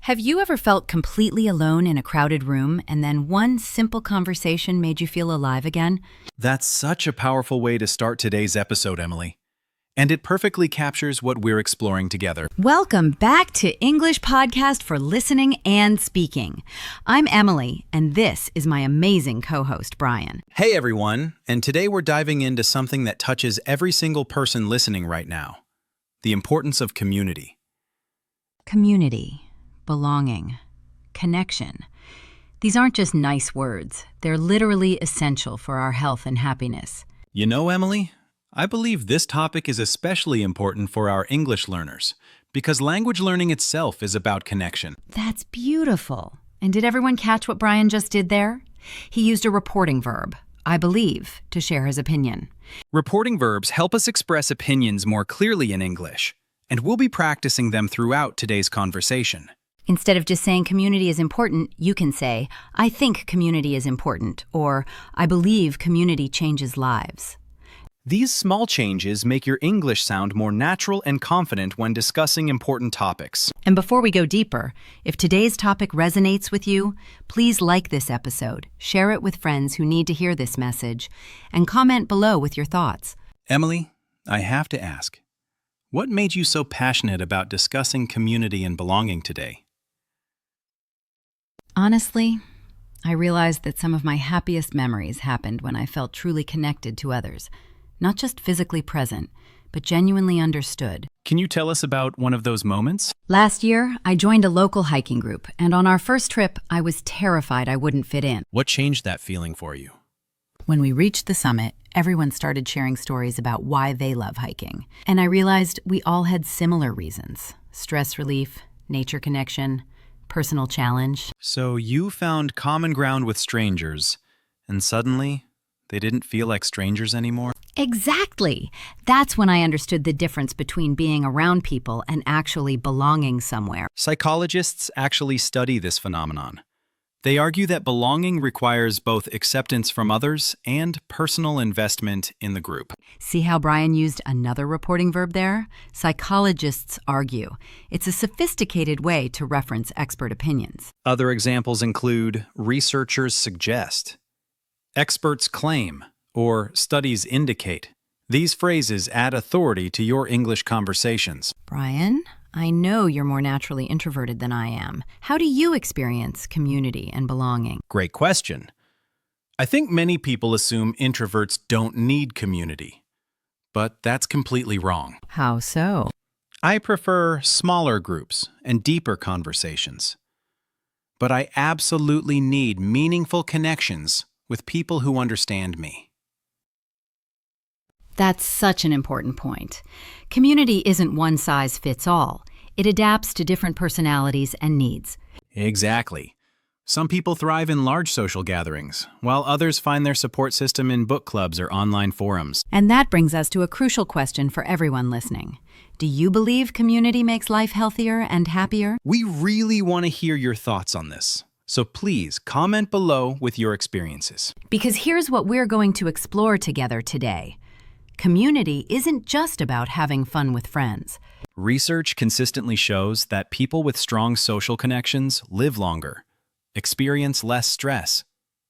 Have you ever felt completely alone in a crowded room and then one simple conversation made you feel alive again? That's such a powerful way to start today's episode, Emily. And it perfectly captures what we're exploring together. Welcome back to English Podcast for Listening and Speaking. I'm Emily, and this is my amazing co-host, Brian. Hey everyone, and today we're diving into something that touches every single person listening right now. The importance of community. Community, belonging, connection. These aren't just nice words. They're literally essential for our health and happiness. You know, Emily, I believe this topic is especially important for our English learners because language learning itself is about connection. That's beautiful. And did everyone catch what Brian just did there? He used a reporting verb, I believe, to share his opinion. Reporting verbs help us express opinions more clearly in English, and we'll be practicing them throughout today's conversation. Instead of just saying community is important, you can say, I think community is important, or I believe community changes lives. These small changes make your English sound more natural and confident when discussing important topics. And before we go deeper, if today's topic resonates with you, please like this episode, share it with friends who need to hear this message, and comment below with your thoughts. Emily, I have to ask, what made you so passionate about discussing community and belonging today? Honestly, I realized that some of my happiest memories happened when I felt truly connected to others. Not just physically present, but genuinely understood. Can you tell us about one of those moments? Last year, I joined a local hiking group, and on our first trip, I was terrified I wouldn't fit in. What changed that feeling for you? When we reached the summit, everyone started sharing stories about why they love hiking. And I realized we all had similar reasons: stress relief, nature connection, personal challenge. So you found common ground with strangers, and suddenly they didn't feel like strangers anymore? Exactly. That's when I understood the difference between being around people and actually belonging somewhere. Psychologists actually study this phenomenon. They argue that belonging requires both acceptance from others and personal investment in the group. See how Brian used another reporting verb there? Psychologists argue. It's a sophisticated way to reference expert opinions. Other examples include researchers suggest, experts claim, or studies indicate. These phrases add authority to your English conversations. Brian, I know you're more naturally introverted than I am. How do you experience community and belonging? Great question. I think many people assume introverts don't need community, but that's completely wrong. How so? I prefer smaller groups and deeper conversations. But I absolutely need meaningful connections with people who understand me. That's such an important point. Community isn't one size fits all. It adapts to different personalities and needs. Exactly. Some people thrive in large social gatherings, while others find their support system in book clubs or online forums. And that brings us to a crucial question for everyone listening. Do you believe community makes life healthier and happier? We really want to hear your thoughts on this. So please comment below with your experiences. Because here's what we're going to explore together today. Community isn't just about having fun with friends. Research consistently shows that people with strong social connections live longer, experience less stress,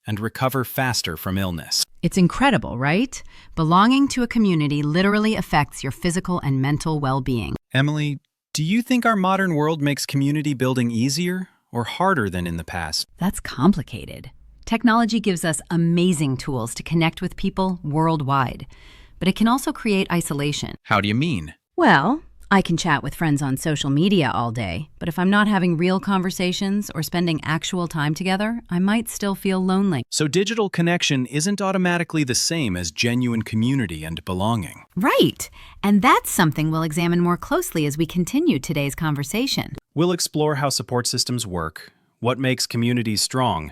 and recover faster from illness. It's incredible, right? Belonging to a community literally affects your physical and mental well-being. Emily, do you think our modern world makes community building easier or harder than in the past? That's complicated. Technology gives us amazing tools to connect with people worldwide. But it can also create isolation. How do you mean? Well, I can chat with friends on social media all day, but if I'm not having real conversations or spending actual time together, I might still feel lonely. So digital connection isn't automatically the same as genuine community and belonging. Right. And that's something we'll examine more closely as we continue today's conversation. We'll explore how support systems work, what makes communities strong,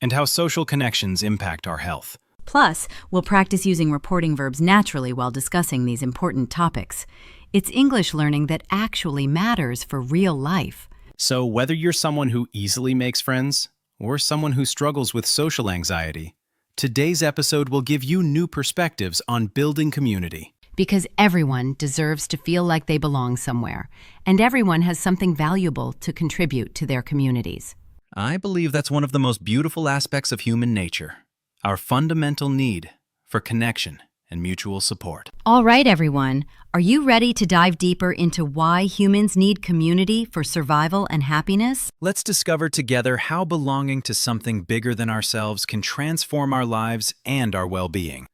and how social connections impact our health. Plus, we'll practice using reporting verbs naturally while discussing these important topics. It's English learning that actually matters for real life. So whether you're someone who easily makes friends or someone who struggles with social anxiety, today's episode will give you new perspectives on building community. Because everyone deserves to feel like they belong somewhere, and everyone has something valuable to contribute to their communities. I believe that's one of the most beautiful aspects of human nature, our fundamental need for connection and mutual support. All right, everyone, are you ready to dive deeper into why humans need community for survival and happiness? Let's discover together how belonging to something bigger than ourselves can transform our lives and our well-being.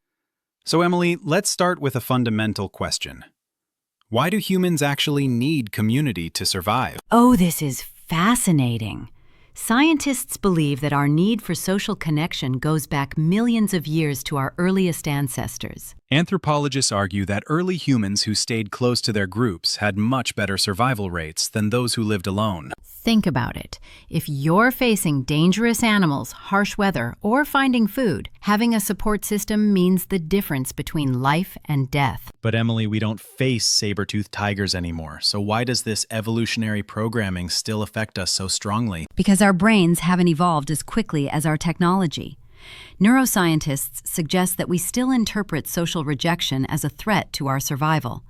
So, Emily, let's start with a fundamental question. Why do humans actually need community to survive? Oh, this is fascinating. Scientists believe that our need for social connection goes back millions of years to our earliest ancestors. Anthropologists argue that early humans who stayed close to their groups had much better survival rates than those who lived alone. Think about it. If you're facing dangerous animals, harsh weather, or finding food, having a support system means the difference between life and death. But Emily, we don't face saber-toothed tigers anymore, so why does this evolutionary programming still affect us so strongly? Because our brains haven't evolved as quickly as our technology. Neuroscientists suggest that we still interpret social rejection as a threat to our survival.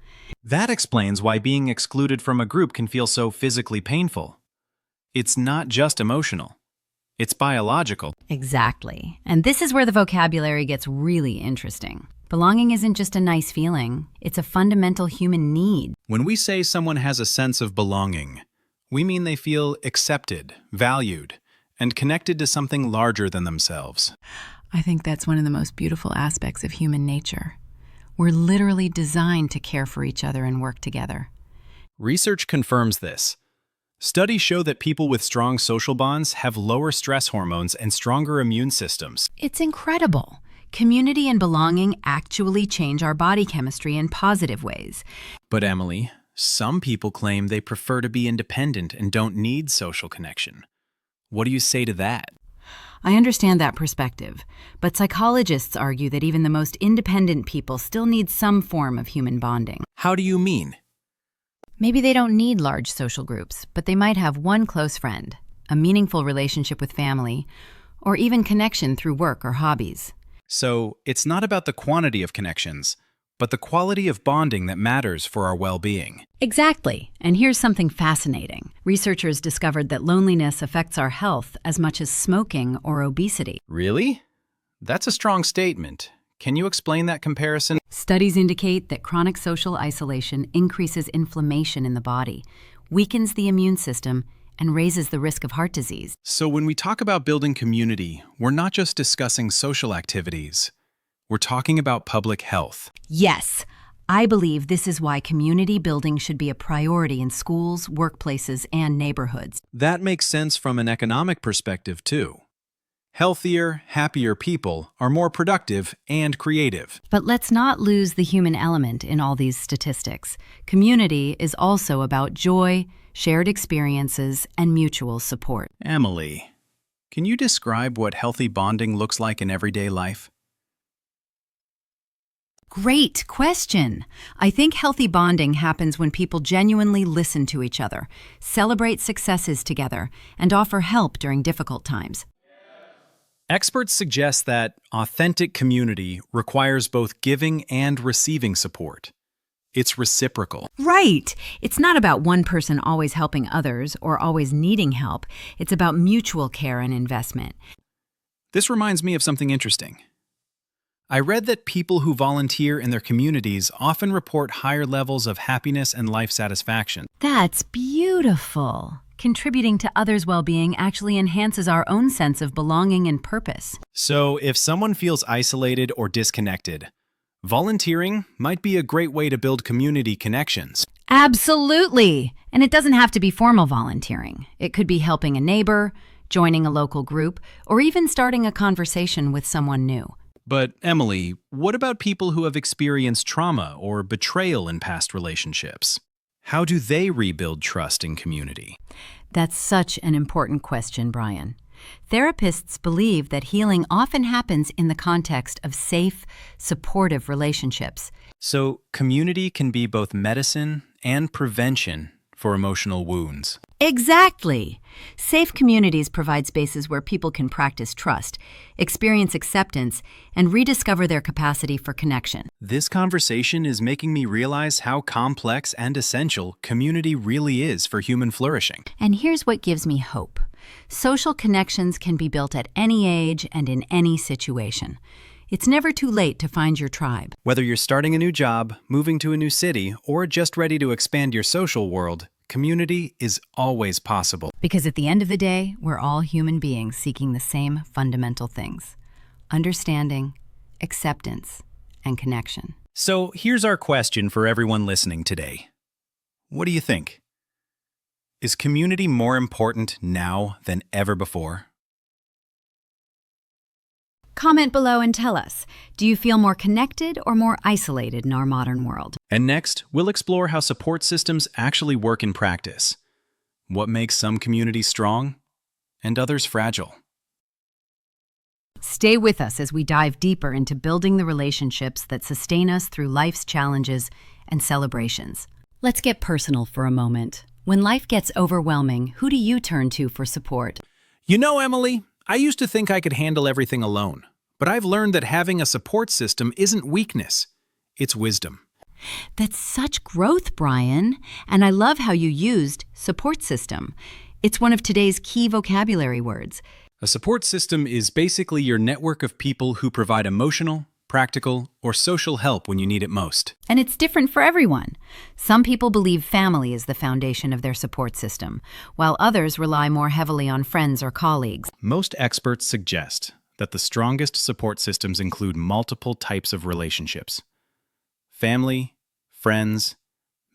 That explains why being excluded from a group can feel so physically painful. It's not just emotional. It's biological. Exactly. And this is where the vocabulary gets really interesting. Belonging isn't just a nice feeling, it's a fundamental human need. When we say someone has a sense of belonging, we mean they feel accepted, valued, and connected to something larger than themselves. I think that's one of the most beautiful aspects of human nature. We're literally designed to care for each other and work together. Research confirms this. Studies show that people with strong social bonds have lower stress hormones and stronger immune systems. It's incredible. Community and belonging actually change our body chemistry in positive ways. But Emily, some people claim they prefer to be independent and don't need social connection. What do you say to that? I understand that perspective, but psychologists argue that even the most independent people still need some form of human bonding. How do you mean? Maybe they don't need large social groups, but they might have one close friend, a meaningful relationship with family, or even connection through work or hobbies. So, it's not about the quantity of connections, but the quality of bonding that matters for our well-being. Exactly. And here's something fascinating. Researchers discovered that loneliness affects our health as much as smoking or obesity. Really? That's a strong statement. Can you explain that comparison? Studies indicate that chronic social isolation increases inflammation in the body, weakens the immune system, and raises the risk of heart disease. So when we talk about building community, we're not just discussing social activities. We're talking about public health. Yes, I believe this is why community building should be a priority in schools, workplaces, and neighborhoods. That makes sense from an economic perspective, too. Healthier, happier people are more productive and creative. But let's not lose the human element in all these statistics. Community is also about joy, shared experiences, and mutual support. Emily, can you describe what healthy bonding looks like in everyday life? Great question. I think healthy bonding happens when people genuinely listen to each other, celebrate successes together, and offer help during difficult times. Experts suggest that authentic community requires both giving and receiving support. It's reciprocal. Right. It's not about one person always helping others or always needing help. It's about mutual care and investment. This reminds me of something interesting. I read that people who volunteer in their communities often report higher levels of happiness and life satisfaction. That's beautiful. Contributing to others' well-being actually enhances our own sense of belonging and purpose. So, if someone feels isolated or disconnected, volunteering might be a great way to build community connections. Absolutely. And it doesn't have to be formal volunteering. It could be helping a neighbor, joining a local group, or even starting a conversation with someone new. But, Emily, what about people who have experienced trauma or betrayal in past relationships? How do they rebuild trust in community? That's such an important question, Brian. Therapists believe that healing often happens in the context of safe, supportive relationships. So, community can be both medicine and prevention for emotional wounds. Exactly. Safe communities provide spaces where people can practice trust, experience acceptance, and rediscover their capacity for connection. This conversation is making me realize how complex and essential community really is for human flourishing. And here's what gives me hope. Social connections can be built at any age and in any situation. It's never too late to find your tribe. Whether you're starting a new job, moving to a new city, or just ready to expand your social world, community is always possible. Because at the end of the day, we're all human beings seeking the same fundamental things: understanding, acceptance, and connection. So here's our question for everyone listening today. What do you think? Is community more important now than ever before? Comment below and tell us, do you feel more connected or more isolated in our modern world? And next, we'll explore how support systems actually work in practice. What makes some communities strong and others fragile? Stay with us as we dive deeper into building the relationships that sustain us through life's challenges and celebrations. Let's get personal for a moment. When life gets overwhelming, who do you turn to for support? You know, Emily, I used to think I could handle everything alone, but I've learned that having a support system isn't weakness, it's wisdom. That's such growth, Brian. And I love how you used support system. It's one of today's key vocabulary words. A support system is basically your network of people who provide emotional, practical, or social help when you need it most. And it's different for everyone. Some people believe family is the foundation of their support system, while others rely more heavily on friends or colleagues. Most experts suggest that the strongest support systems include multiple types of relationships: family, friends,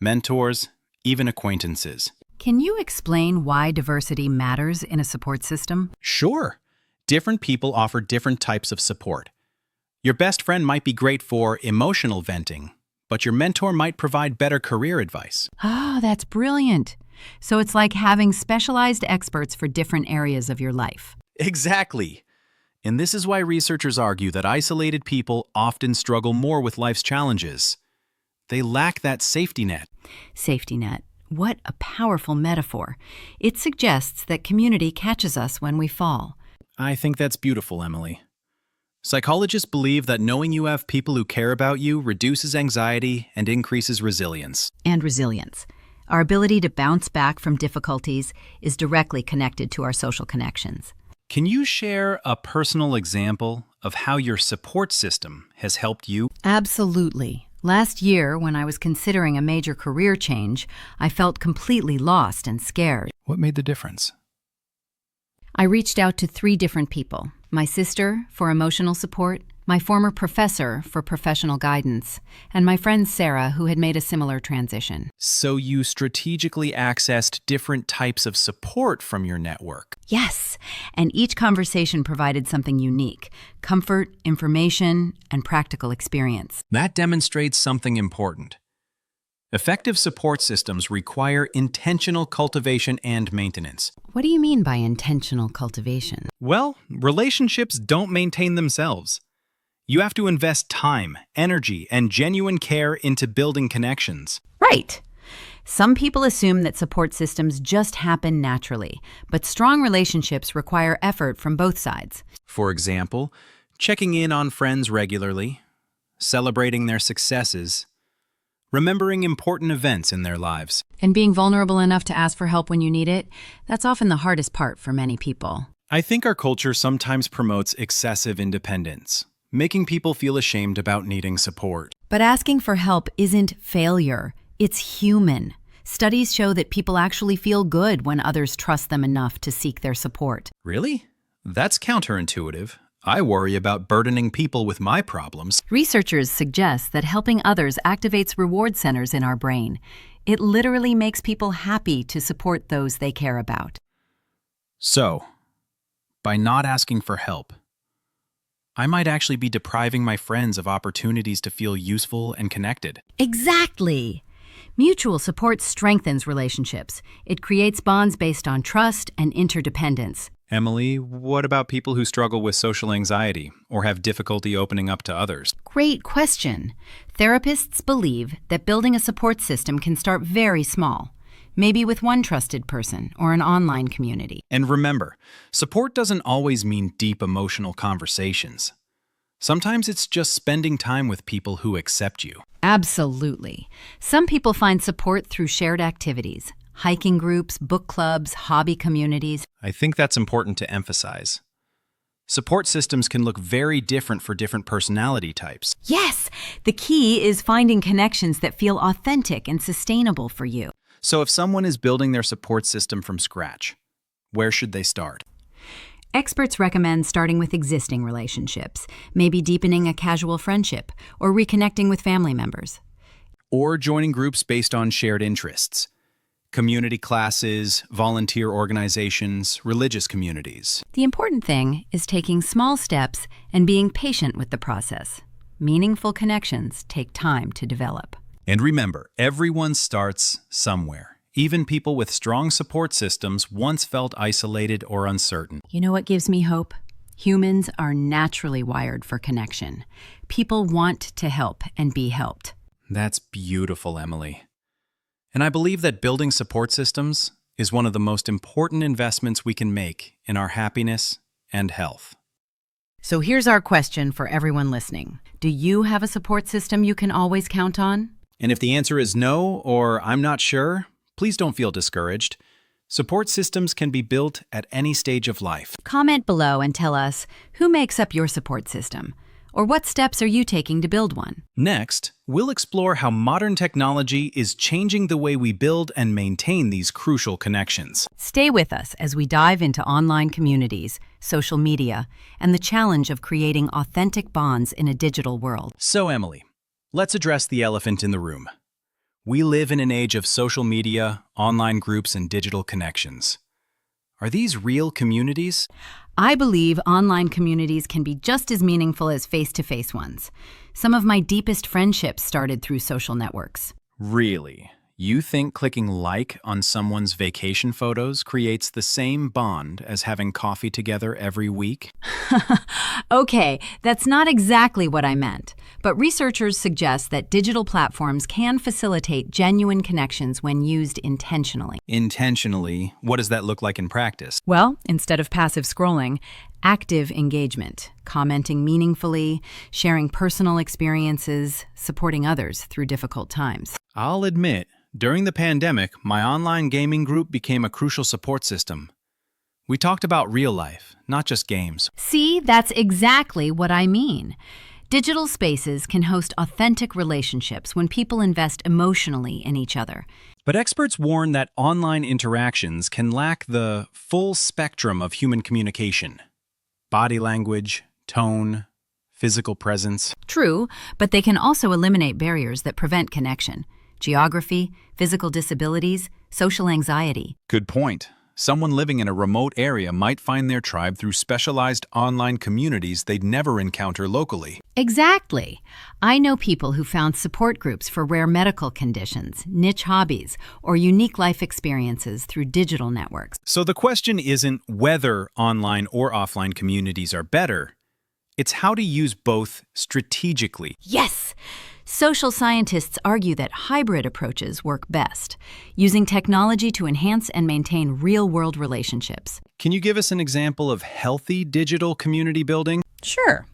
mentors, even acquaintances. Can you explain why diversity matters in a support system? Sure. Different people offer different types of support. Your best friend might be great for emotional venting, but your mentor might provide better career advice. Oh, that's brilliant. So it's like having specialized experts for different areas of your life. Exactly. And this is why researchers argue that isolated people often struggle more with life's challenges. They lack that safety net. Safety net. What a powerful metaphor. It suggests that community catches us when we fall. I think that's beautiful, Emily. Psychologists believe that knowing you have people who care about you reduces anxiety and increases resilience. And resilience. Our ability to bounce back from difficulties is directly connected to our social connections. Can you share a personal example of how your support system has helped you? Absolutely. Last year, when I was considering a major career change, I felt completely lost and scared. What made the difference? I reached out to 3 different people: my sister for emotional support, my former professor for professional guidance, and my friend Sarah, who had made a similar transition. So you strategically accessed different types of support from your network. Yes, and each conversation provided something unique: comfort, information, and practical experience. That demonstrates something important. Effective support systems require intentional cultivation and maintenance. What do you mean by intentional cultivation? Well, relationships don't maintain themselves. You have to invest time, energy, and genuine care into building connections. Right. Some people assume that support systems just happen naturally, but strong relationships require effort from both sides. For example, checking in on friends regularly, celebrating their successes, remembering important events in their lives. And being vulnerable enough to ask for help when you need it, that's often the hardest part for many people. I think our culture sometimes promotes excessive independence, making people feel ashamed about needing support. But asking for help isn't failure, it's human. Studies show that people actually feel good when others trust them enough to seek their support. Really? That's counterintuitive. I worry about burdening people with my problems. Researchers suggest that helping others activates reward centers in our brain. It literally makes people happy to support those they care about. So, by not asking for help, I might actually be depriving my friends of opportunities to feel useful and connected. Exactly. Mutual support strengthens relationships. It creates bonds based on trust and interdependence. Emily, what about people who struggle with social anxiety or have difficulty opening up to others? Great question. Therapists believe that building a support system can start very small. maybe with one trusted person or an online community. And remember, support doesn't always mean deep emotional conversations. Sometimes it's just spending time with people who accept you. Absolutely. Some people find support through shared activities, hiking groups, book clubs, hobby communities. I think that's important to emphasize. Support systems can look very different for different personality types. Yes, the key is finding connections that feel authentic and sustainable for you. So if someone is building their support system from scratch, where should they start? Experts recommend starting with existing relationships, maybe deepening a casual friendship or reconnecting with family members. Or joining groups based on shared interests. Community classes, volunteer organizations, religious communities. The important thing is taking small steps and being patient with the process. Meaningful connections take time to develop. And remember, everyone starts somewhere. Even people with strong support systems once felt isolated or uncertain. You know what gives me hope? Humans are naturally wired for connection. People want to help and be helped. That's beautiful, Emily. And I believe that building support systems is one of the most important investments we can make in our happiness and health. So here's our question for everyone listening. Do you have a support system you can always count on? And if the answer is no, or I'm not sure, please don't feel discouraged. Support systems can be built at any stage of life. Comment below and tell us who makes up your support system, or what steps are you taking to build one? Next, we'll explore how modern technology is changing the way we build and maintain these crucial connections. Stay with us as we dive into online communities, social media, and the challenge of creating authentic bonds in a digital world. So, Emily, let's address the elephant in the room. We live in an age of social media, online groups, and digital connections. Are these real communities? I believe online communities can be just as meaningful as face-to-face ones. Some of my deepest friendships started through social networks. Really? You think clicking like on someone's vacation photos creates the same bond as having coffee together every week? Okay, that's not exactly what I meant. But researchers suggest that digital platforms can facilitate genuine connections when used intentionally. Intentionally? What does that look like in practice? Well, instead of passive scrolling, active engagement, commenting meaningfully, sharing personal experiences, supporting others through difficult times. I'll admit, during the pandemic, my online gaming group became a crucial support system. We talked about real life, not just games. See, that's exactly what I mean. Digital spaces can host authentic relationships when people invest emotionally in each other. But experts warn that online interactions can lack the full spectrum of human communication. Body language, tone, physical presence. True, but they can also eliminate barriers that prevent connection. Geography, physical disabilities, social anxiety. Good point. Someone living in a remote area might find their tribe through specialized online communities they'd never encounter locally. Exactly. I know people who found support groups for rare medical conditions, niche hobbies, or unique life experiences through digital networks. So the question isn't whether online or offline communities are better. It's how to use both strategically. Yes! Social scientists argue that hybrid approaches work best, using technology to enhance and maintain real-world relationships. Can you give us an example of healthy digital community building? Sure.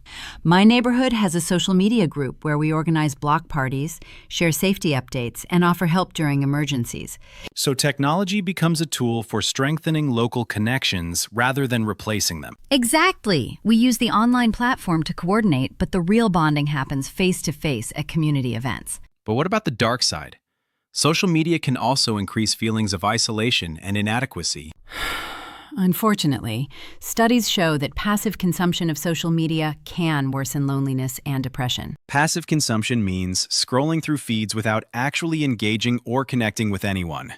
My neighborhood has a social media group where we organize block parties, share safety updates, and offer help during emergencies. So technology becomes a tool for strengthening local connections rather than replacing them. Exactly. We use the online platform to coordinate, but the real bonding happens face-to-face at community events. But what about the dark side? Social media can also increase feelings of isolation and inadequacy. Unfortunately, studies show that passive consumption of social media can worsen loneliness and depression. Passive consumption means scrolling through feeds without actually engaging or connecting with anyone.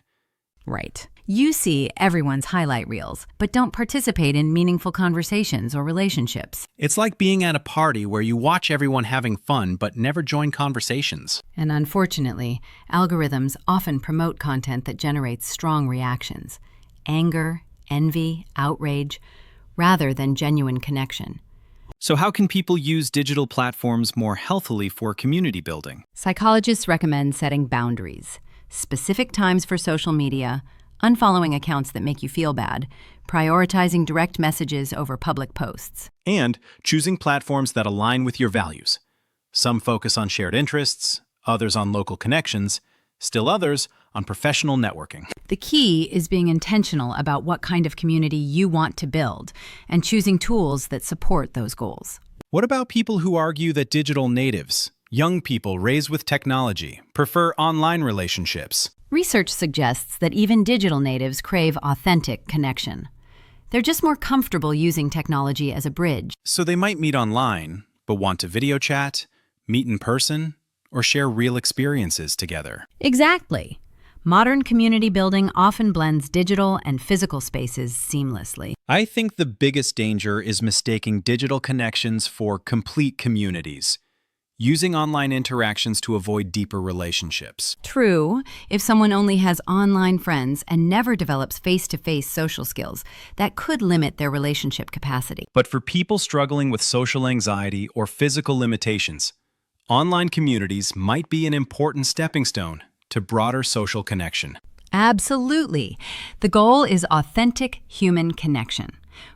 Right. You see everyone's highlight reels, but don't participate in meaningful conversations or relationships. It's like being at a party where you watch everyone having fun but never join conversations. And unfortunately, algorithms often promote content that generates strong reactions. Anger, envy, outrage, rather than genuine connection. So how can people use digital platforms more healthily for community building? Psychologists recommend setting boundaries. specific times for social media, unfollowing accounts that make you feel bad, prioritizing direct messages over public posts. And choosing platforms that align with your values. Some focus on shared interests, others on local connections, still others on professional networking. The key is being intentional about what kind of community you want to build and choosing tools that support those goals. What about people who argue that digital natives, young people raised with technology, prefer online relationships? Research suggests that even digital natives crave authentic connection. They're just more comfortable using technology as a bridge. So they might meet online, but want to video chat, meet in person, or share real experiences together. Exactly. Modern community building often blends digital and physical spaces seamlessly. I think the biggest danger is mistaking digital connections for complete communities, using online interactions to avoid deeper relationships. True, if someone only has online friends and never develops face-to-face social skills, that could limit their relationship capacity. But for people struggling with social anxiety or physical limitations, online communities might be an important stepping stone to broader social connection. Absolutely. The goal is authentic human connection.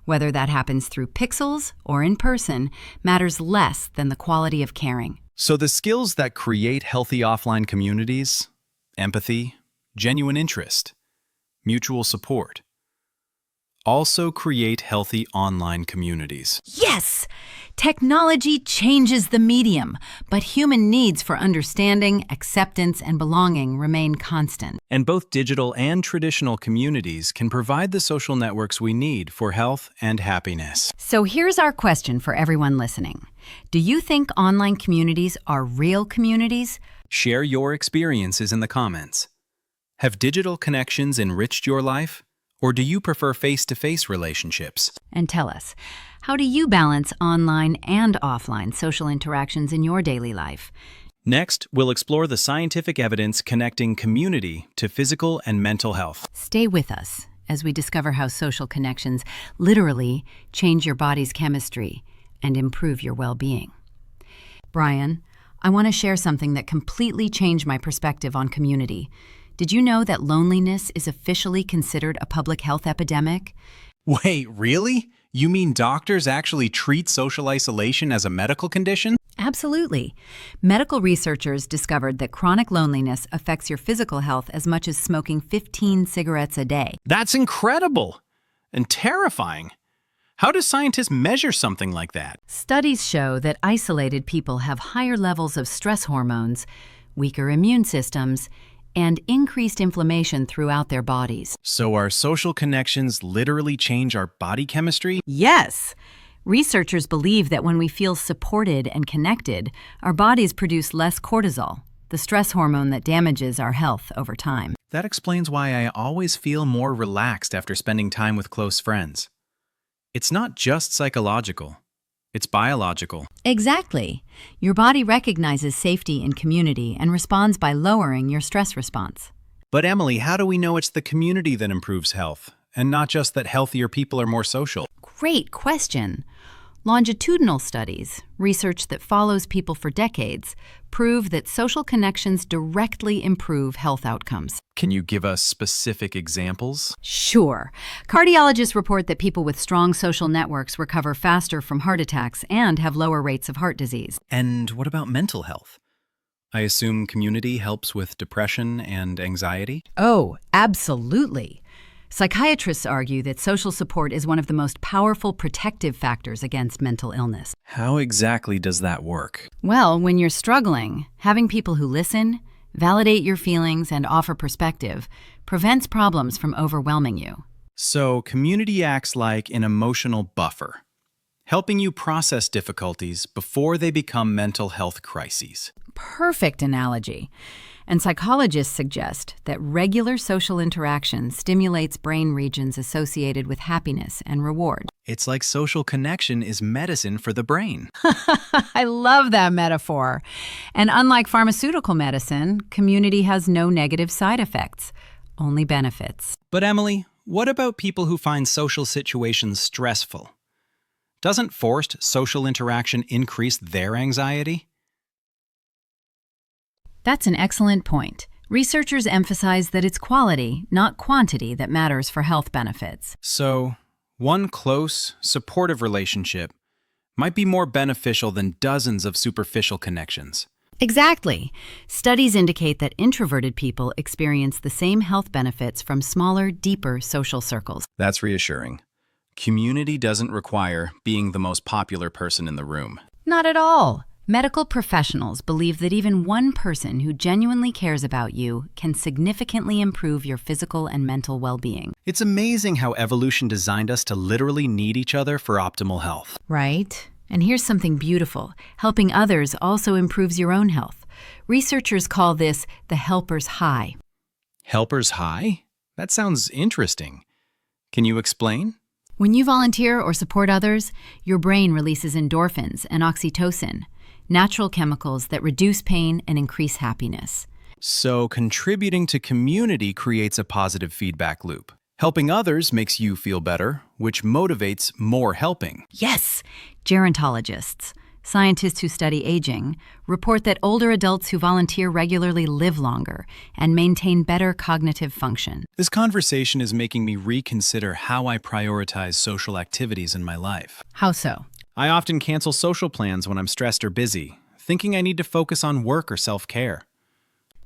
Whether that happens through pixels or in person matters less than the quality of caring. So the skills that create healthy offline communities, empathy, genuine interest, mutual support, also create healthy online communities. Yes! Technology changes the medium, but human needs for understanding, acceptance, and belonging remain constant. And both digital and traditional communities can provide the social networks we need for health and happiness. So here's our question for everyone listening. Do you think online communities are real communities? Share your experiences in the comments. Have digital connections enriched your life? Or do you prefer face-to-face relationships? And tell us, how do you balance online and offline social interactions in your daily life? Next, we'll explore the scientific evidence connecting community to physical and mental health. Stay with us as we discover how social connections literally change your body's chemistry and improve your well-being. Brian, I want to share something that completely changed my perspective on community. Did you know that loneliness is officially considered a public health epidemic? Wait, really? You mean doctors actually treat social isolation as a medical condition? Absolutely. Medical researchers discovered that chronic loneliness affects your physical health as much as smoking 15 cigarettes a day. That's incredible and terrifying. How do scientists measure something like that? Studies show that isolated people have higher levels of stress hormones, weaker immune systems, and increased inflammation throughout their bodies. So our social connections literally change our body chemistry? Yes! Researchers believe that when we feel supported and connected, our bodies produce less cortisol, the stress hormone that damages our health over time. That explains why I always feel more relaxed after spending time with close friends. It's not just psychological. It's biological. Exactly. Your body recognizes safety in community and responds by lowering your stress response. But Emily, how do we know it's the community that improves health, and not just that healthier people are more social? Great question. Longitudinal studies, research that follows people for decades, prove that social connections directly improve health outcomes. Can you give us specific examples? Sure. Cardiologists report that people with strong social networks recover faster from heart attacks and have lower rates of heart disease. And what about mental health? I assume community helps with depression and anxiety? Oh, absolutely. Psychiatrists argue that social support is one of the most powerful protective factors against mental illness. How exactly does that work? Well, when you're struggling, having people who listen, validate your feelings, and offer perspective prevents problems from overwhelming you. So, community acts like an emotional buffer, helping you process difficulties before they become mental health crises. Perfect analogy. And psychologists suggest that regular social interaction stimulates brain regions associated with happiness and reward. It's like social connection is medicine for the brain. I love that metaphor. And unlike pharmaceutical medicine, community has no negative side effects, only benefits. But Emily, what about people who find social situations stressful? Doesn't forced social interaction increase their anxiety? That's an excellent point. Researchers emphasize that it's quality, not quantity, that matters for health benefits. So, one close, supportive relationship might be more beneficial than dozens of superficial connections. Exactly. Studies indicate that introverted people experience the same health benefits from smaller, deeper social circles. That's reassuring. Community doesn't require being the most popular person in the room. Not at all. Medical professionals believe that even one person who genuinely cares about you can significantly improve your physical and mental well-being. It's amazing how evolution designed us to literally need each other for optimal health. Right? And here's something beautiful. Helping others also improves your own health. Researchers call this the helper's high. Helper's high? That sounds interesting. Can you explain? When you volunteer or support others, your brain releases endorphins and oxytocin, natural chemicals that reduce pain and increase happiness. So contributing to community creates a positive feedback loop. Helping others makes you feel better, which motivates more helping. Yes! Gerontologists, scientists who study aging, report that older adults who volunteer regularly live longer and maintain better cognitive function. This conversation is making me reconsider how I prioritize social activities in my life. How so? I often cancel social plans when I'm stressed or busy, thinking I need to focus on work or self-care.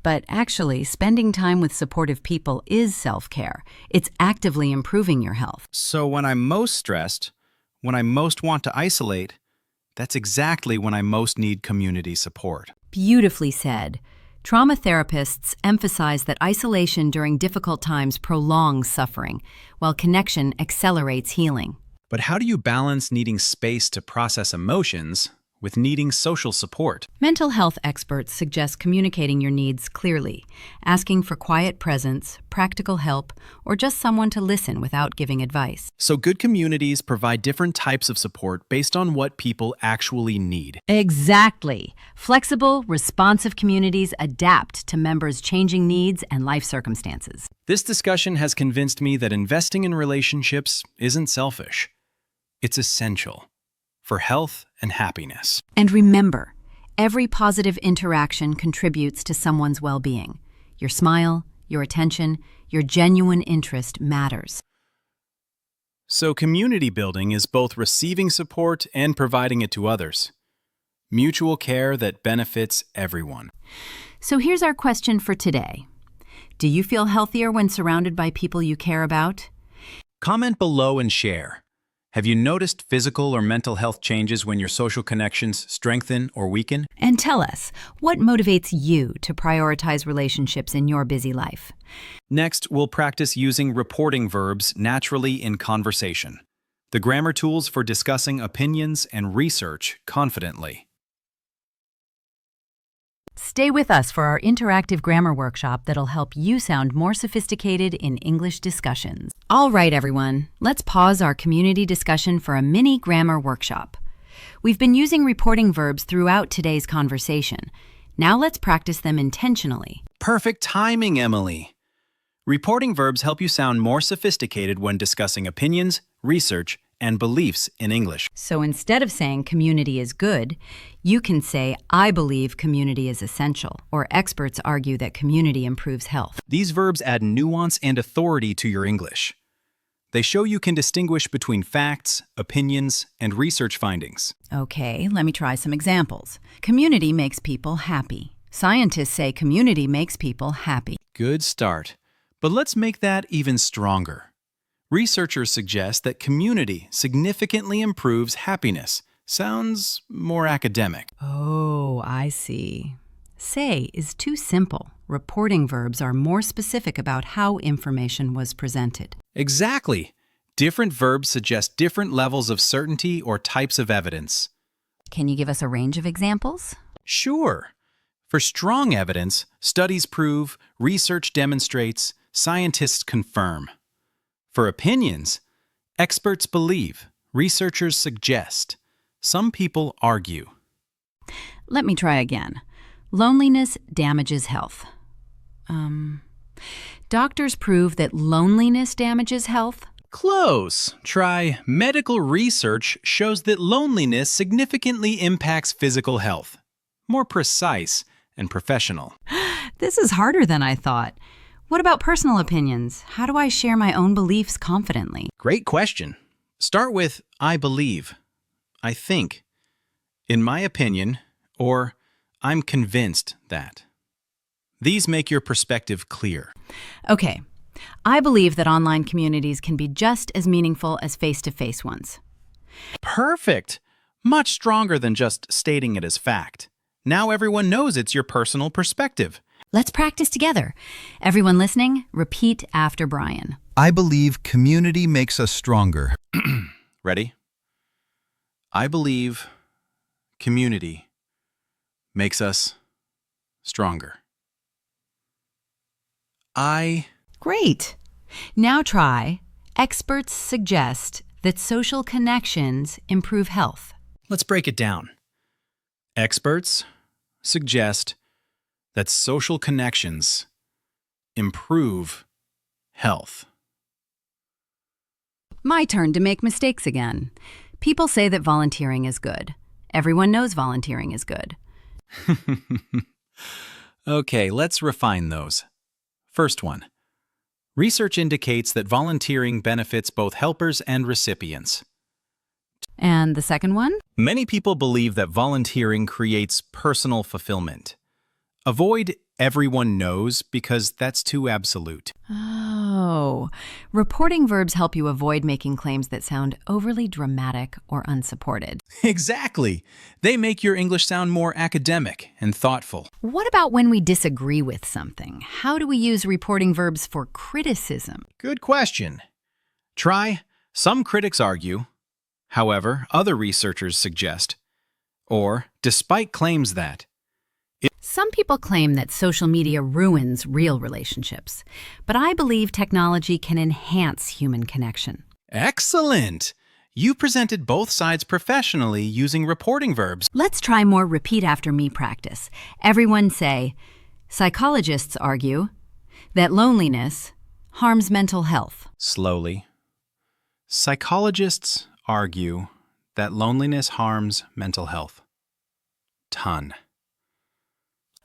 But actually, spending time with supportive people is self-care. It's actively improving your health. So when I'm most stressed, when I most want to isolate, that's exactly when I most need community support. Beautifully said. Trauma therapists emphasize that isolation during difficult times prolongs suffering, while connection accelerates healing. But how do you balance needing space to process emotions with needing social support? Mental health experts suggest communicating your needs clearly, asking for quiet presence, practical help, or just someone to listen without giving advice. So good communities provide different types of support based on what people actually need. Exactly. Flexible, responsive communities adapt to members' changing needs and life circumstances. This discussion has convinced me that investing in relationships isn't selfish. It's essential for health and happiness. And remember, every positive interaction contributes to someone's well-being. Your smile, your attention, your genuine interest matters. So community building is both receiving support and providing it to others. Mutual care that benefits everyone. So here's our question for today. Do you feel healthier when surrounded by people you care about? Comment below and share. Have you noticed physical or mental health changes when your social connections strengthen or weaken? And tell us, what motivates you to prioritize relationships in your busy life? Next, we'll practice using reporting verbs naturally in conversation, the grammar tools for discussing opinions and research confidently. Stay with us for our interactive grammar workshop that'll help you sound more sophisticated in English discussions. All right, everyone, let's pause our community discussion for a mini grammar workshop. We've been using reporting verbs throughout today's conversation. Now let's practice them intentionally. Perfect timing, Emily. Reporting verbs help you sound more sophisticated when discussing opinions, research, and beliefs in English. So instead of saying community is good, you can say, I believe community is essential, or experts argue that community improves health. These verbs add nuance and authority to your English. They show you can distinguish between facts, opinions, and research findings. Okay, let me try some examples. Community makes people happy. Scientists say community makes people happy. Good start. But let's make that even stronger. Researchers suggest that community significantly improves happiness. Sounds more academic. Oh, I see. Say is too simple. Reporting verbs are more specific about how information was presented. Exactly. Different verbs suggest different levels of certainty or types of evidence. Can you give us a range of examples? Sure. For strong evidence, studies prove, research demonstrates, scientists confirm. For opinions, experts believe, researchers suggest, some people argue. Let me try again. Loneliness damages health. Doctors prove that loneliness damages health. Close. Try medical research shows that loneliness significantly impacts physical health. More precise and professional. This is harder than I thought. What about personal opinions? How do I share my own beliefs confidently? Great question. Start with I believe, I think, in my opinion, or I'm convinced that. These make your perspective clear. Okay, I believe that online communities can be just as meaningful as face-to-face ones. Perfect! Much stronger than just stating it as fact. Now everyone knows it's your personal perspective. Let's practice together. Everyone listening, repeat after Brian. I believe community makes us stronger. Ready? I believe community makes us stronger. Great. Now try, experts suggest that social connections improve health. Let's break it down. Experts suggest that social connections improve health. My turn to make mistakes again. People say that volunteering is good. Everyone knows volunteering is good. Okay, let's refine those. First one. Research indicates that volunteering benefits both helpers and recipients. And the second one? Many people believe that volunteering creates personal fulfillment. Avoid everyone knows because that's too absolute. Oh, reporting verbs help you avoid making claims that sound overly dramatic or unsupported. Exactly. They make your English sound more academic and thoughtful. What about when we disagree with something? How do we use reporting verbs for criticism? Good question. Try, some critics argue, however, other researchers suggest, or despite claims that. Some people claim that social media ruins real relationships, but I believe technology can enhance human connection. Excellent! You presented both sides professionally using reporting verbs. Let's try more repeat after me practice. Everyone say, psychologists argue that loneliness harms mental health. Slowly. Psychologists argue that loneliness harms mental health. Ton.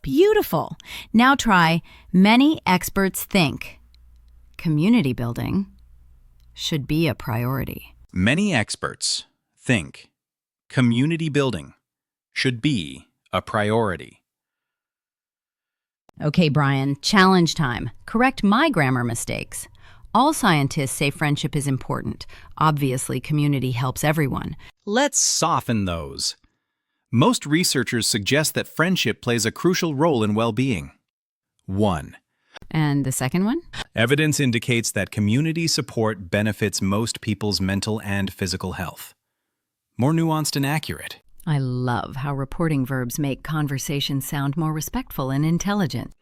Beautiful. Now try, many experts think community building should be a priority. Many experts think community building should be a priority. Okay, Brian, challenge time. Correct my grammar mistakes. All scientists say friendship is important. Obviously, community helps everyone. Let's soften those. Most researchers suggest that friendship plays a crucial role in well-being. 1. And the second one? Evidence indicates that community support benefits most people's mental and physical health. More nuanced and accurate. I love how reporting verbs make conversations sound more respectful and intelligent.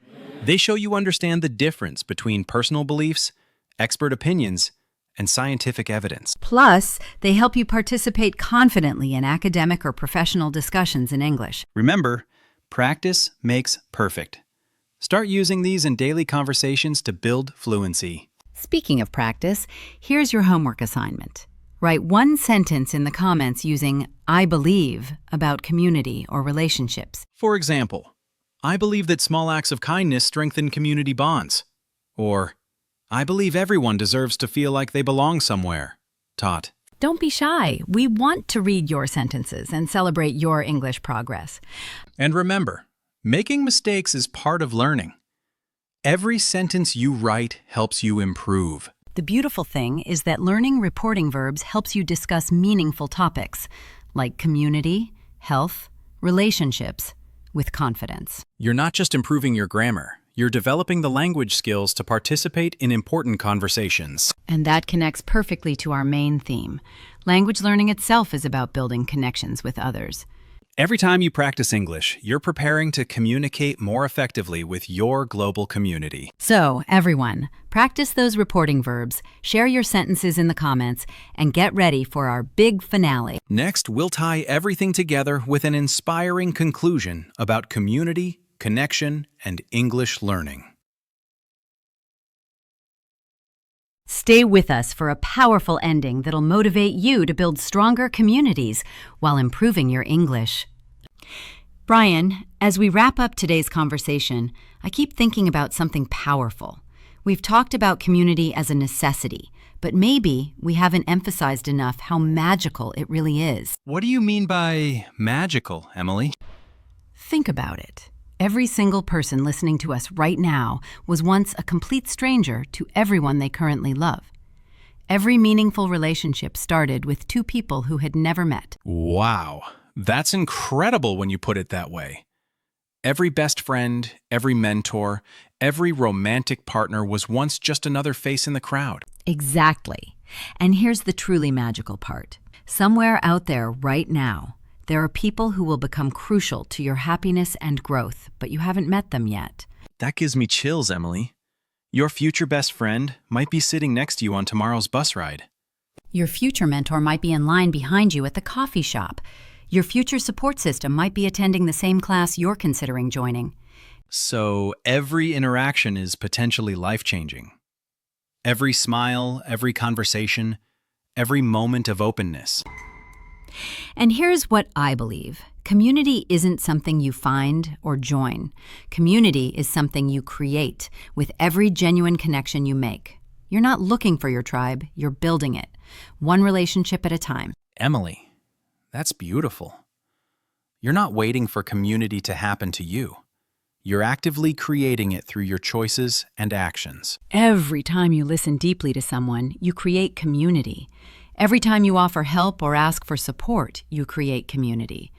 They show you understand the difference between personal beliefs, expert opinions, and scientific evidence. Plus, they help you participate confidently in academic or professional discussions in English. Remember, practice makes perfect. Start using these in daily conversations to build fluency. Speaking of practice, here's your homework assignment. Write one sentence in the comments using I believe about community or relationships. For example, I believe that small acts of kindness strengthen community bonds. Or, I believe everyone deserves to feel like they belong somewhere. Taught. Don't be shy. We want to read your sentences and celebrate your English progress. And remember, making mistakes is part of learning. Every sentence you write helps you improve. The beautiful thing is that learning reporting verbs helps you discuss meaningful topics like community, health, relationships with confidence. You're not just improving your grammar. You're developing the language skills to participate in important conversations. And that connects perfectly to our main theme. Language learning itself is about building connections with others. Every time you practice English, you're preparing to communicate more effectively with your global community. So, everyone, practice those reporting verbs, share your sentences in the comments, and get ready for our big finale. Next, we'll tie everything together with an inspiring conclusion about community, connection, and English learning. Stay with us for a powerful ending that'll motivate you to build stronger communities while improving your English. Brian, as we wrap up today's conversation, I keep thinking about something powerful. We've talked about community as a necessity, but maybe we haven't emphasized enough how magical it really is. What do you mean by magical, Emily? Think about it. Every single person listening to us right now was once a complete stranger to everyone they currently love. Every meaningful relationship started with two people who had never met. Wow, that's incredible when you put it that way. Every best friend, every mentor, every romantic partner was once just another face in the crowd. Exactly. And here's the truly magical part. Somewhere out there right now, there are people who will become crucial to your happiness and growth, but you haven't met them yet. That gives me chills, Emily. Your future best friend might be sitting next to you on tomorrow's bus ride. Your future mentor might be in line behind you at the coffee shop. Your future support system might be attending the same class you're considering joining. So every interaction is potentially life-changing. Every smile, every conversation, every moment of openness. And here's what I believe. Community isn't something you find or join. Community is something you create with every genuine connection you make. You're not looking for your tribe, you're building it, one relationship at a time. Emily, that's beautiful. You're not waiting for community to happen to you. You're actively creating it through your choices and actions. Every time you listen deeply to someone, you create community. Every time you offer help or ask for support, you create community.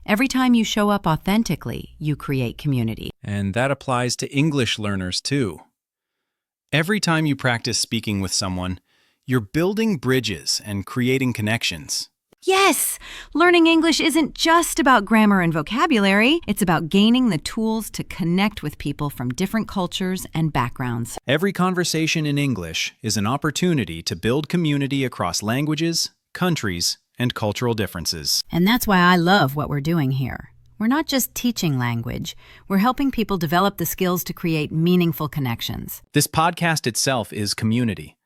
Every time you show up authentically, you create community. And that applies to English learners too. Every time you practice speaking with someone, you're building bridges and creating connections. Yes! Learning English isn't just about grammar and vocabulary. It's about gaining the tools to connect with people from different cultures and backgrounds. Every conversation in English is an opportunity to build community across languages, countries, and cultural differences. And that's why I love what we're doing here. We're not just teaching language, we're helping people develop the skills to create meaningful connections. This podcast itself is community.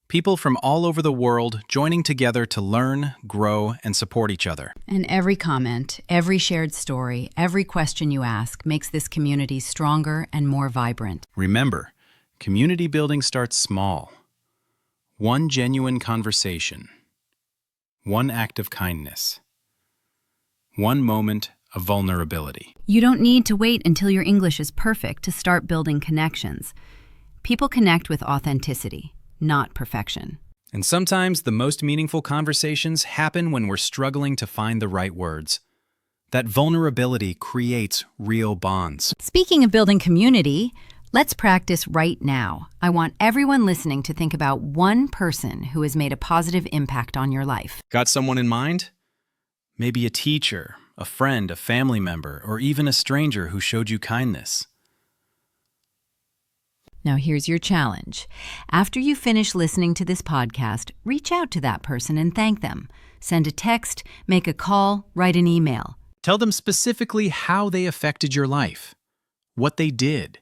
People from all over the world joining together to learn, grow, and support each other. And every comment, every shared story, every question you ask makes this community stronger and more vibrant. Remember, community building starts small. One genuine conversation. One act of kindness. One moment of vulnerability. You don't need to wait until your English is perfect to start building connections. People connect with authenticity, not perfection. And sometimes the most meaningful conversations happen when we're struggling to find the right words. That vulnerability creates real bonds. Speaking of building community, let's practice right now. I want everyone listening to think about one person who has made a positive impact on your life. Got someone in mind? Maybe a teacher, a friend, a family member, or even a stranger who showed you kindness. Now here's your challenge. After you finish listening to this podcast, reach out to that person and thank them. Send a text, make a call, write an email. Tell them specifically how they affected your life, what they did,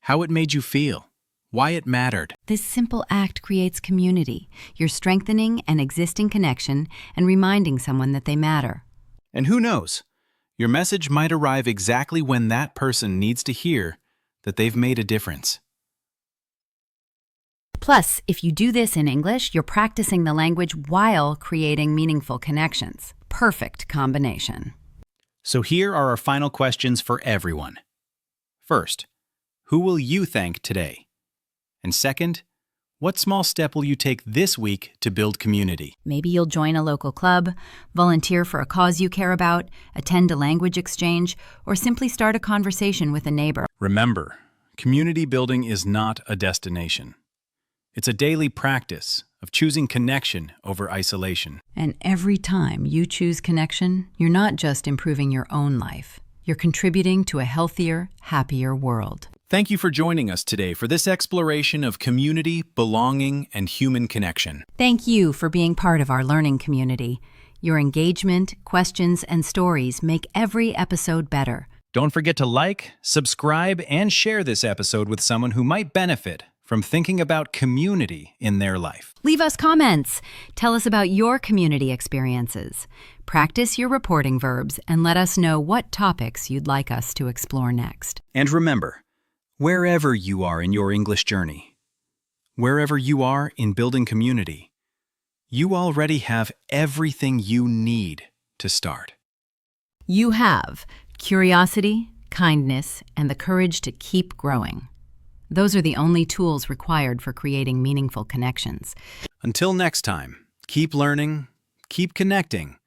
how it made you feel, why it mattered. This simple act creates community. You're strengthening an existing connection and reminding someone that they matter. And who knows, your message might arrive exactly when that person needs to hear that they've made a difference. Plus, if you do this in English, you're practicing the language while creating meaningful connections. Perfect combination. So here are our final questions for everyone. First, who will you thank today? And second, what small step will you take this week to build community? Maybe you'll join a local club, volunteer for a cause you care about, attend a language exchange, or simply start a conversation with a neighbor. Remember, community building is not a destination. It's a daily practice of choosing connection over isolation. And every time you choose connection, you're not just improving your own life. You're contributing to a healthier, happier world. Thank you for joining us today for this exploration of community, belonging, and human connection. Thank you for being part of our learning community. Your engagement, questions, and stories make every episode better. Don't forget to like, subscribe, and share this episode with someone who might benefit from thinking about community in their life. Leave us comments. Tell us about your community experiences. Practice your reporting verbs and let us know what topics you'd like us to explore next. And remember, wherever you are in your English journey, wherever you are in building community, you already have everything you need to start. You have curiosity, kindness, and the courage to keep growing. Those are the only tools required for creating meaningful connections. Until next time, keep learning, keep connecting,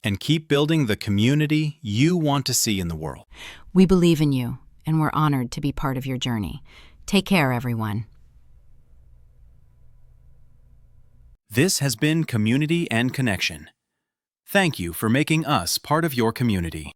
and keep building the community you want to see in the world. We believe in you, and we're honored to be part of your journey. Take care, everyone. This has been Community and Connection. Thank you for making us part of your community.